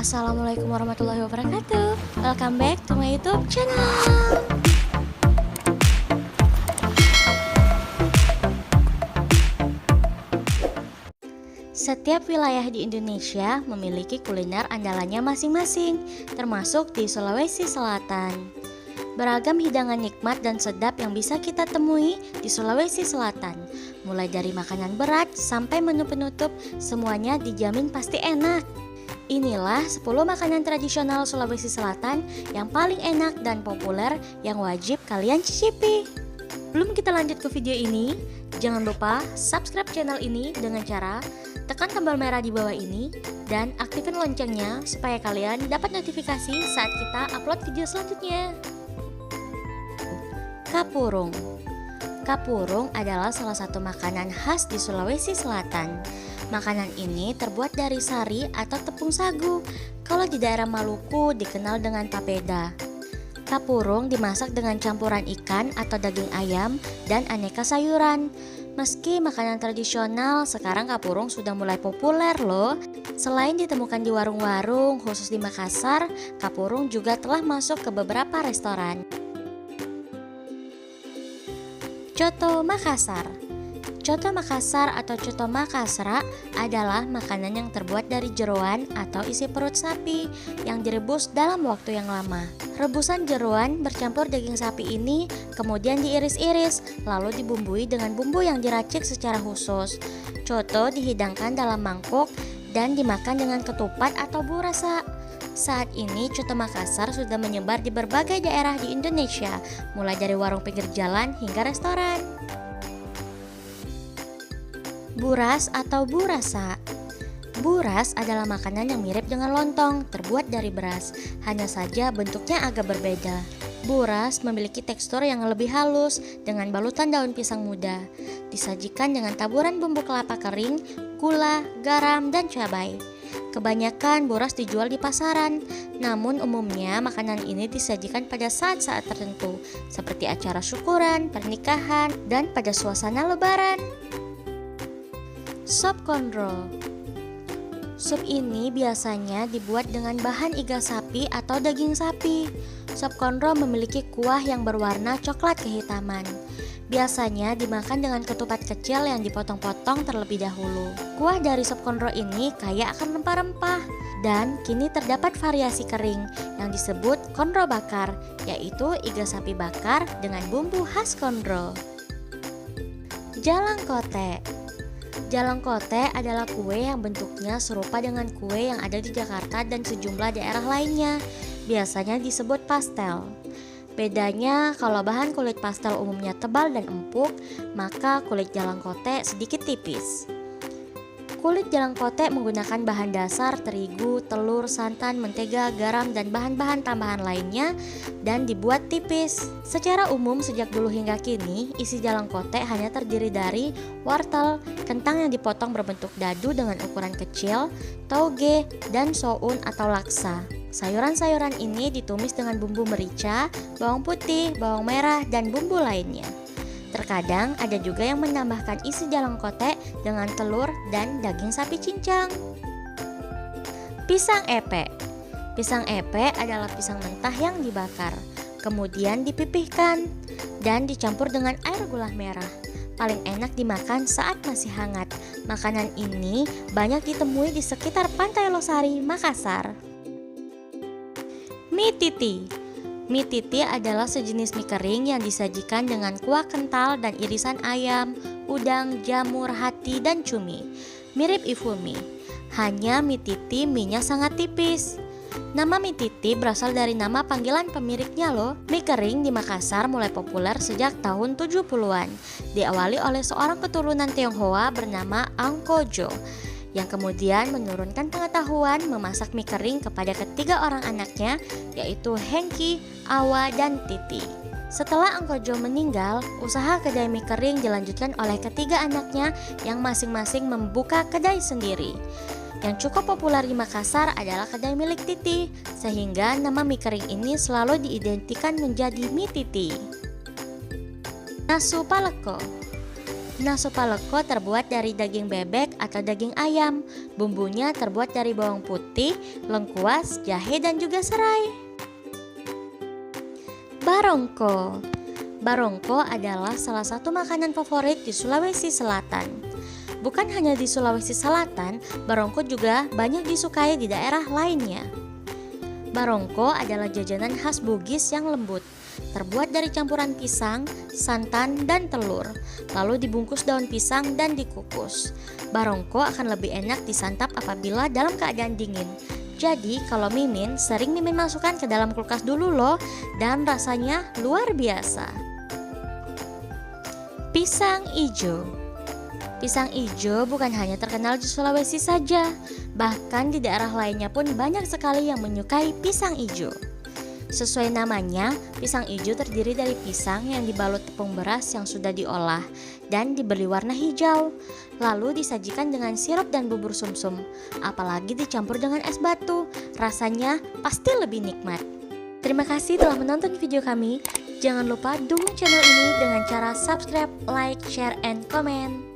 Assalamualaikum warahmatullahi wabarakatuh. Welcome back to my YouTube channel. Setiap wilayah di Indonesia memiliki kuliner andalannya masing-masing, termasuk di Sulawesi Selatan. Beragam hidangan nikmat dan sedap yang bisa kita temui di Sulawesi Selatan. Mulai dari makanan berat sampai menu penutup, semuanya dijamin pasti enak. Inilah 10 makanan tradisional Sulawesi Selatan yang paling enak dan populer yang wajib kalian cicipi. Sebelum kita lanjut ke video ini, jangan lupa subscribe channel ini dengan cara tekan tombol merah di bawah ini dan aktifin loncengnya supaya kalian dapat notifikasi saat kita upload video selanjutnya. Kapurung. Kapurung adalah salah satu makanan khas di Sulawesi Selatan. Makanan ini terbuat dari sari atau tepung sagu. Kalau di daerah Maluku dikenal dengan papeda. Kapurung dimasak dengan campuran ikan atau daging ayam dan aneka sayuran. Meski makanan tradisional, sekarang kapurung sudah mulai populer loh. Selain ditemukan di warung-warung, khusus di Makassar, kapurung juga telah masuk ke beberapa restoran. Coto Makassar. Coto Makassar atau coto Makassar adalah makanan yang terbuat dari jeroan atau isi perut sapi yang direbus dalam waktu yang lama. Rebusan jeroan bercampur daging sapi ini kemudian diiris-iris lalu dibumbui dengan bumbu yang diracik secara khusus. Coto dihidangkan dalam mangkuk dan dimakan dengan ketupat atau burasa. Saat ini coto Makassar sudah menyebar di berbagai daerah di Indonesia, mulai dari warung pinggir jalan hingga restoran. Buras atau burasa. Buras adalah makanan yang mirip dengan lontong, terbuat dari beras, hanya saja bentuknya agak berbeda. Buras memiliki tekstur yang lebih halus dengan balutan daun pisang muda. Disajikan dengan taburan bumbu kelapa kering, gula, garam, dan cabai. Kebanyakan buras dijual di pasaran, namun umumnya makanan ini disajikan pada saat-saat tertentu, seperti acara syukuran, pernikahan, dan pada suasana lebaran. Sop kondro. Sup ini biasanya dibuat dengan bahan iga sapi atau daging sapi. Sop kondro memiliki kuah yang berwarna coklat kehitaman. Biasanya dimakan dengan ketupat kecil yang dipotong-potong terlebih dahulu. Kuah dari sop kondro ini kaya akan rempah-rempah. Dan kini terdapat variasi kering yang disebut kondro bakar, yaitu iga sapi bakar dengan bumbu khas kondro. Jalangkote. Jalangkote adalah kue yang bentuknya serupa dengan kue yang ada di Jakarta dan sejumlah daerah lainnya. Biasanya disebut pastel. Bedanya, kalau bahan kulit pastel umumnya tebal dan empuk, maka kulit jalangkote sedikit tipis. Kulit jalangkote menggunakan bahan dasar terigu, telur, santan, mentega, garam, dan bahan-bahan tambahan lainnya dan dibuat tipis. Secara umum sejak dulu hingga kini, isi jalangkote hanya terdiri dari wortel, kentang yang dipotong berbentuk dadu dengan ukuran kecil, tauge, dan soun atau laksa. Sayuran-sayuran ini ditumis dengan bumbu merica, bawang putih, bawang merah, dan bumbu lainnya. Terkadang ada juga yang menambahkan isi jalangkote dengan telur dan daging sapi cincang. Pisang epe. Pisang epe adalah pisang mentah yang dibakar, kemudian dipipihkan dan dicampur dengan air gula merah. Paling enak dimakan saat masih hangat. Makanan ini banyak ditemui di sekitar Pantai Losari, Makassar. Mie titi. Mie titi adalah sejenis mie kering yang disajikan dengan kuah kental dan irisan ayam, udang, jamur, hati, dan cumi. Mirip ifulmi, hanya mie titi mie-nya sangat tipis. Nama mie titi berasal dari nama panggilan pemiliknya loh. Mie kering di Makassar mulai populer sejak tahun 70-an. Diawali oleh seorang keturunan Tionghoa bernama Angkojo, yang kemudian menurunkan pengetahuan memasak mie kering kepada ketiga orang anaknya, yaitu Hengki, Awa, dan Titi. Setelah Angkojo meninggal, usaha kedai mie kering dilanjutkan oleh ketiga anaknya yang masing-masing membuka kedai sendiri. Yang cukup populer di Makassar adalah kedai milik Titi, sehingga nama mie kering ini selalu diidentikan menjadi mie Titi. Nasu paleko. Naso paleko terbuat dari daging bebek atau daging ayam. Bumbunya terbuat dari bawang putih, lengkuas, jahe, dan juga serai. Barongko. Barongko adalah salah satu makanan favorit di Sulawesi Selatan. Bukan hanya di Sulawesi Selatan, barongko juga banyak disukai di daerah lainnya. Barongko adalah jajanan khas Bugis yang lembut, terbuat dari campuran pisang, santan, dan telur, lalu dibungkus daun pisang dan dikukus. Barongko akan lebih enak disantap apabila dalam keadaan dingin. Jadi kalau Mimin sering Mimin masukkan ke dalam kulkas dulu loh, dan rasanya luar biasa. Pisang ijo. Pisang ijo bukan hanya terkenal di Sulawesi saja, bahkan di daerah lainnya pun banyak sekali yang menyukai pisang ijo. Sesuai namanya, pisang ijo terdiri dari pisang yang dibalut tepung beras yang sudah diolah dan diberi warna hijau, lalu disajikan dengan sirup dan bubur sumsum, apalagi dicampur dengan es batu. Rasanya pasti lebih nikmat. Terima kasih telah menonton video kami. Jangan lupa dukung channel ini dengan cara subscribe, like, share, and comment.